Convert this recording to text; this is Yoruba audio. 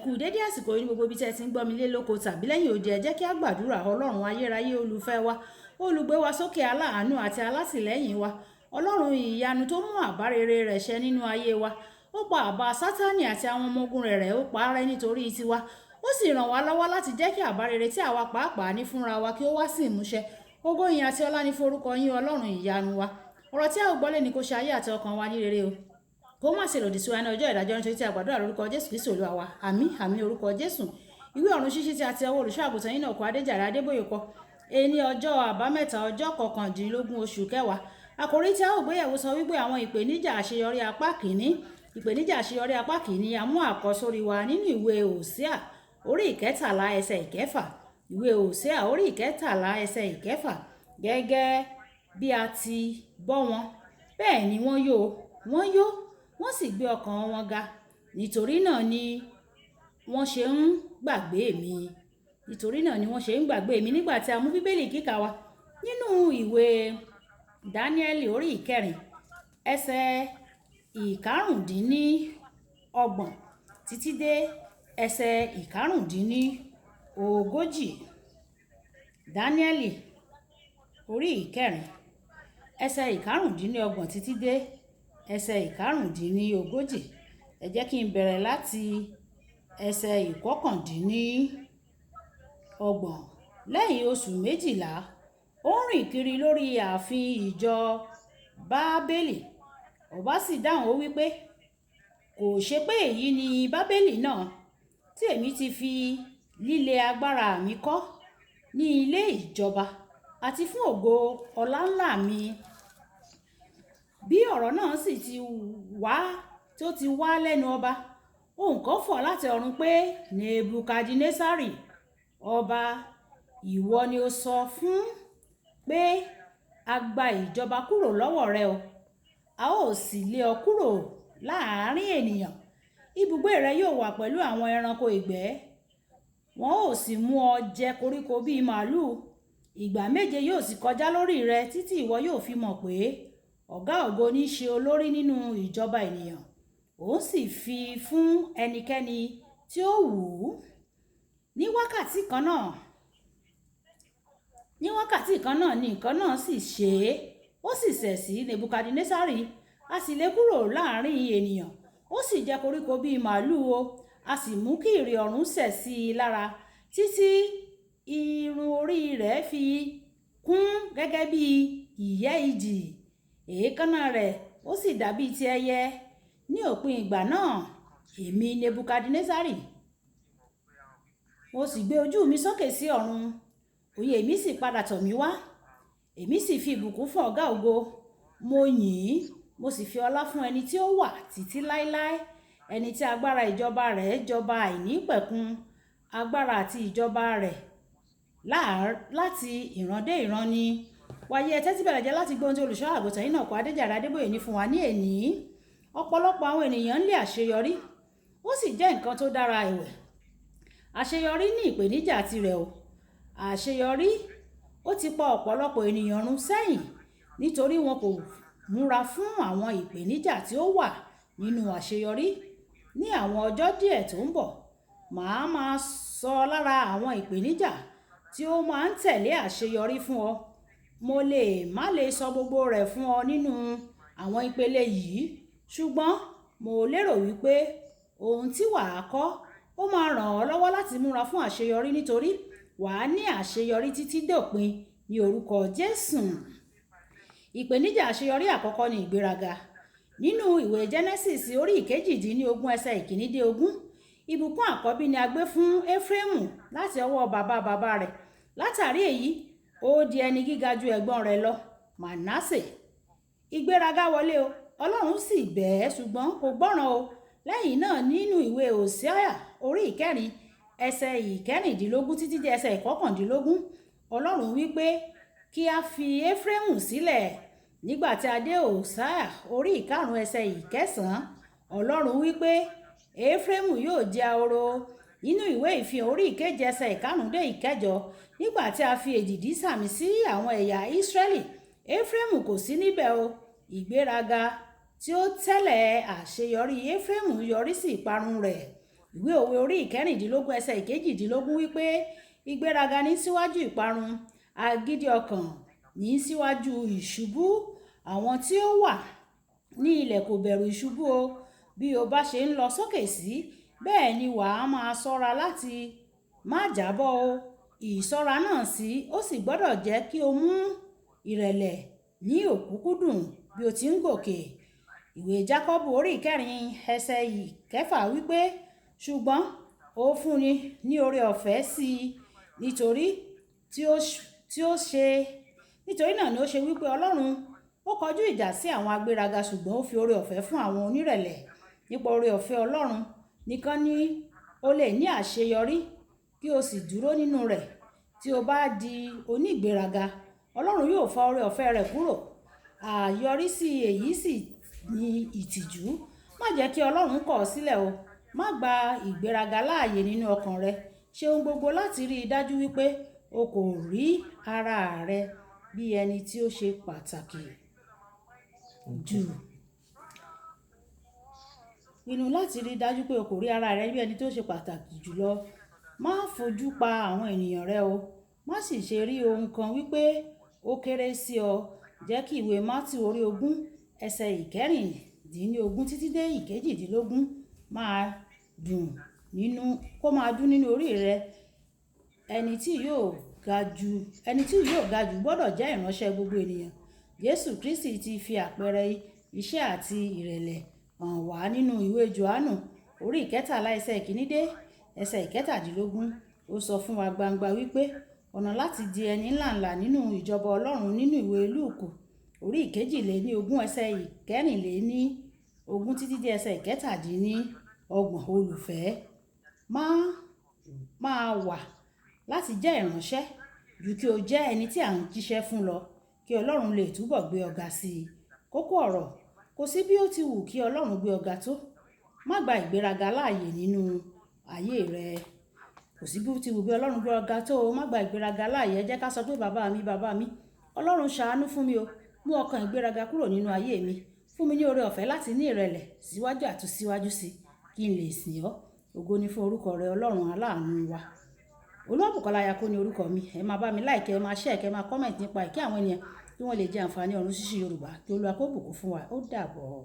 kú dédé àsìkò yìí ní gbogbo ibi tẹ́ ti ń gbọ́ mi lé lóko tàbí lẹ́yìn odi ẹ jẹ́ kí á gbàdúrà ọlọ́run ayérayé olùfẹ́ wa olùgbé wa sókè aláàánú àti alátìlẹ́yìn wa ọlọ́run ìyanu tó mú àbá rere rẹ̀ ṣẹ nínú ayé wa ó pa àbá sátánì àti àwọn ọmọ ogun rẹ̀ ó pa á rẹ́ nítorí tiwa ó sì ràn wá lọ́wọ́ láti jẹ́ kí àbá rere tí àwa pàápàá ní fúnra wa kí ó wá sí ìmúṣẹ ògo yín àti ọlá ní forúkọ yín ọlọ́run ìyanu wa ọ̀rọ̀ tí a ò gbọ́ lé ní kó ṣe ayé àti ọkàn wa ní rere o kó má ṣe lòdì sí wa ní ọjọ́ ìdájọ́ nítorí tí a gbàdúrà lórúkọ Jésù Kristi Olúwa wa àmín àmín orúkọ Jésù ìwé ọ̀run ṣíṣí tí a ti ọwọ́ olùṣọ́àgùntàn Enoch Adeboye kọ ẹni ọjọ́ àbámẹ́ta ọjọ́ 19 oṣù kẹwàá àkòrí tí a ó gbéyẹ̀wò sọ wípé àwọn ìpèníjà àṣeyọrí apá kìíní ìpèníjà àṣeyọrí apá kìíní a mú àkọ́sórí wa nínú ìwé Hòséà orí ìkẹtàlá ẹsẹ̀ ìkẹfà ìwé Hòséà orí ìkẹtàlá ẹsẹ̀ ìkẹfà gẹ́gẹ́ bí a ti bọ́ wọn bẹ́ẹ̀ ni wọ́n yó wọ́n sì gbé ọkàn wọn ga nítorí náà ni wọ́n ṣe ń gbàgbé mi nígbà tí a mú bíbélì kíkà wa nínú ìwé Dáníẹ́lì orí ìkẹrin ẹsẹ̀ ìkarùndínlọ́gbọ̀n títí dé ẹsẹ̀ ìkarùndínlógójì. Dáníẹ́lì orí ìkẹrin ẹsẹ̀ ìkarùndínlọ́gbọ̀n títí dé ẹsẹ̀ ìkarùndínlógójì. Ẹ jẹ́ kí n bẹ̀rẹ̀ láti ẹsẹ̀ ìkọkàndínlọ́gbọ̀n. Lẹ́yìn oṣù méjìlá ó rìn kiri lórí ààfin ìjọ Bábélì ọba sì dáhùn ó wípé kò ṣe pé èyí ni Bábélì náà tí èmi ti fi líle agbára mi kọ́ ní ilé ìjọba àti fún ògo ọlá ńlá mi. Bí ọ̀rọ̀ náà sì ti wá lẹ́nu ọba ohùn kan fọ̀ láti ọ̀run pé Nebukadnesari ọba ìwọ ni ó sọ fún pé a gba ìjọba kúrò lọ́wọ́ rẹ o a ó sì lé ọ kúrò láàárín ènìyàn ibùgbé rẹ yóò wà pẹ̀lú àwọn ẹranko ìgbẹ́ wọn ó sì mú ọ jẹ koríko bíi màálùú ìgbà méje yóò sì kọjá lórí rẹ títí ìwọ yóò fi mọ̀ pé ọ̀gá ògo ní í ṣe olórí nínú ìjọba ènìyàn òun sì fi fún ẹnikẹ́ni tí ó wù ú. Ní wákàtí kan náà ni nǹkan náà sì ṣe é ó sì ṣẹ̀ sí Nebukadnesari a sì lé kúrò láàrin ènìyàn ó sì jẹ koríko bíi màálùú o a sì mú kí ìrì ọ̀run sẹ̀ sí i lára títí irun orí rẹ̀ fi kún gẹ́gẹ́ bí ìyẹ́ idì èékánná rẹ̀ ó sì dàbí ti ẹyẹ. Ní òpin ìgbà náà èmi Nebukadnesari mo sì gbé ojú mi sókè sí ọ̀run òye mi sì padà tọ̀ mí wá èmi sì fi ìbùkún fún ọ̀gá ògo mo yìn ín mo sì fi ọlá fún ẹni tí ó wà títí láéláé ẹni tí agbára ìjọba rẹ̀ jọba àìnípẹ̀kun agbára àti ìjọba rẹ̀ láti ìran dé ìran ni. Wàyí ẹ tẹ́tí bẹ̀rẹ̀ jẹ́ láti gbọ́ ohun tí olùṣọ́ àgùntàn Enoch Adeboye ní fún wa ní èní. Ọ̀pọ̀lọpọ̀ àwọn ènìyàn ń lé àṣeyọrí ó sì jẹ́ nǹkan tó dára ẹ̀wẹ̀. Àṣeyọrí ní ìpèníjà tirẹ̀ o àṣeyọrí ó ti pa ọ̀pọ̀lọpọ̀ ènìyàn run sẹ́yìn nítorí wọn kò múra fún àwọn ìpèníjà tí ó wà nínú àṣeyọrí. Ní àwọn ọjọ́ díẹ̀ tó ń bọ̀ màá máa sọ lára àwọn ìpèníjà tí ó máa ń tẹ̀lé àṣeyọrí fún ọ. Mo lè má lè sọ gbogbo rẹ̀ fún ọ nínú àwọn ìpele yìí ṣùgbọ́n mo lérò wípé ohun tí wàá kọ́ ó máa ràn ọ́ lọ́wọ́ láti múra fún àṣeyọrí nítorí wàá ní àṣeyọrí títí dópin ní orúkọ Jésù. Ìpèníjà àṣeyọrí àkọ́kọ́ ni ìgbéraga. Nínú ìwé Genesis orí ìkejìdínlógún ẹsẹ̀ ìkíní dé ogún ìbùkún àkọ́bí ni a gbé fún Éfrémù láti ọwọ́ bàbá rẹ̀ látàrí èyí ó di ẹni gíga ju ẹ̀gbọ́n rẹ̀ lọ Mànásè. Ìgbéraga wọlé o Ọlọ́run sì bẹ̀ ẹ́ ṣùgbọ́n kò gbọ́ràn o. Lẹ́yìn náà nínú ìwé Hòséà orí ìkẹrin ẹsẹ̀ ìkẹrìndínlógún títí dé ẹsẹ̀ ìkọkàndínlógún Ọlọ́run wípé kí a fi Éfrémù sílẹ̀. Nígbà tí a dé Hòséà orí ìkarùn ẹsẹ̀ ìkẹsàn Ọlọ́run wípé Éfrémù yóò jẹ ahoro. Nínú ìwé ìfihàn orí ìkeje ẹsẹ̀ ìkarùn dé ìkẹjọ nígbà tí a fi èdìdì sàmì sí àwọn ẹ̀yà Ísírẹ́lì Éfrémù kò sí níbẹ̀ o. Ìgbéraga tí ó tẹ̀lé àṣeyọrí Éfrémù yọrí sí ìparun rẹ̀. ìwé òwe orí ìkẹrìndínlógún ẹsẹ̀ ìkejìdínlógún wípé ìgbéraga ní síwájú ìparun, agídí ọkàn ní síwájú ìṣubú. Àwọn tí ó wà ní ilẹ̀ kò bẹ̀rù ìṣubú o. Bí o bá ṣe ń lọ sókè sí, bẹ́ẹ̀ ni wàá máa ṣọ́ra láti má jábọ́ o. Ìṣọ́ra náà ó sì gbọ́dọ̀ jẹ́ kí o mú ìrẹ̀lẹ̀ ní òkúnkúndùn bí o ti ń gòkè. Ìwé Jákọ́bù orí ìkẹrin ẹsẹ̀ ìkẹfà wípé ṣùgbọ́n ó fúnni ní oore ọ̀fẹ́ sí i nítorí náà ni ó ṣe wípé Ọlọ́run ó kọjú ìjà sí àwọn agbéraga ṣùgbọ́n ó fi oore ọ̀fẹ́ fún àwọn onírẹ̀lẹ̀. Nípa oore ọ̀fẹ́ Ọlọ́run nìkan ni o lè ní àṣeyọrí kí o sì dúró nínú rẹ̀. Tí o bá di onígbéraga, Ọlọ́run yóò fa oore ọ̀fẹ́ rẹ̀ kúrò. Àyọrísí èyí sì ní ìtìjú. Má jẹ́ kí Ọlọ́run kọ̀ ọ́ sílẹ̀ o. Má gba ìgbéraga láàyè nínú ọkàn rẹ. Ṣe ohun gbogbo láti rí i dájú wípé o kò rí ara rẹ bí ẹni tí ó ṣe pàtàkì jù. Pinnu láti rí i dájú pé o kò rí ara rẹ bí ẹni tó ṣe pàtàkì jùlọ. Má fojú pa àwọn ènìyàn rẹ o. Má sì ṣe rí ohun kan wípé ó kéré sí ọ. Jẹ́ kí ìwé Mátíù orí 20 ẹsẹ̀ ìkẹrìndínlógún títí dé ìkejìdínlógún máa dùn nínú orí rẹ. Ẹni tí yóò ga jù gbọ́dọ̀ jẹ́ ìránṣẹ́ gbogbo ènìyàn. Jésù Kristi ti fi àpẹẹrẹ iṣẹ́ àti ìrẹ̀lẹ̀ hàn wá nínú ìwé Jòhánù orí 13 ẹsẹ̀ 1 dé ẹsẹ̀ 17. Ó sọ fún wa gbangba wípé ọ̀nà láti di ẹni ńláńlá nínú ìjọba Ọlọ́run nínú ìwé Lúùkù orí 22 ẹsẹ̀ 24 títí dé ẹsẹ̀ 27. Olùfẹ́ máa wà láti jẹ́ ìránṣẹ́ ju kí o jẹ́ ẹni tí à ń jíṣẹ́ fún lọ, kí Ọlọ́run lè túbọ̀ gbé ọ ga sí i. Kókó ọ̀rọ̀: kò sí bí ó ti wù kí Ọlọ́run gbé ọ ga tó, má gba ìgbéraga láàyè nínú ayé rẹ. Kò sí bí ó ti wù bí Ọlọ́run gbé ọ ga tó, má gba ìgbéraga láàyè. Ẹ jẹ́ ká sọ pé bàbá mi, Ọlọ́run ṣàánú fún mi o. Mú ọkàn ìgbéraga kúrò nínú ayé mi. Fún mi ní oore ọ̀fẹ́ láti ní ìrẹ̀lẹ̀ síwájú àti síwájú sí kí n lè sìn ọ́. Ògo ni fún orúkọ rẹ Ọlọ́run aláàánú wa. Olúwàbùkọ́lá Ayako ni orúkọ mi. Ẹ máa bá mi like, ẹ máa share, ẹ máa comment nípa kí àwọn ènìyàn kí wọ́n lè jẹ àǹfààní ọ̀run ṣíṣí Yorùbá. Kí Olúwa kó bùkún fún wa. Ó dàbọ̀.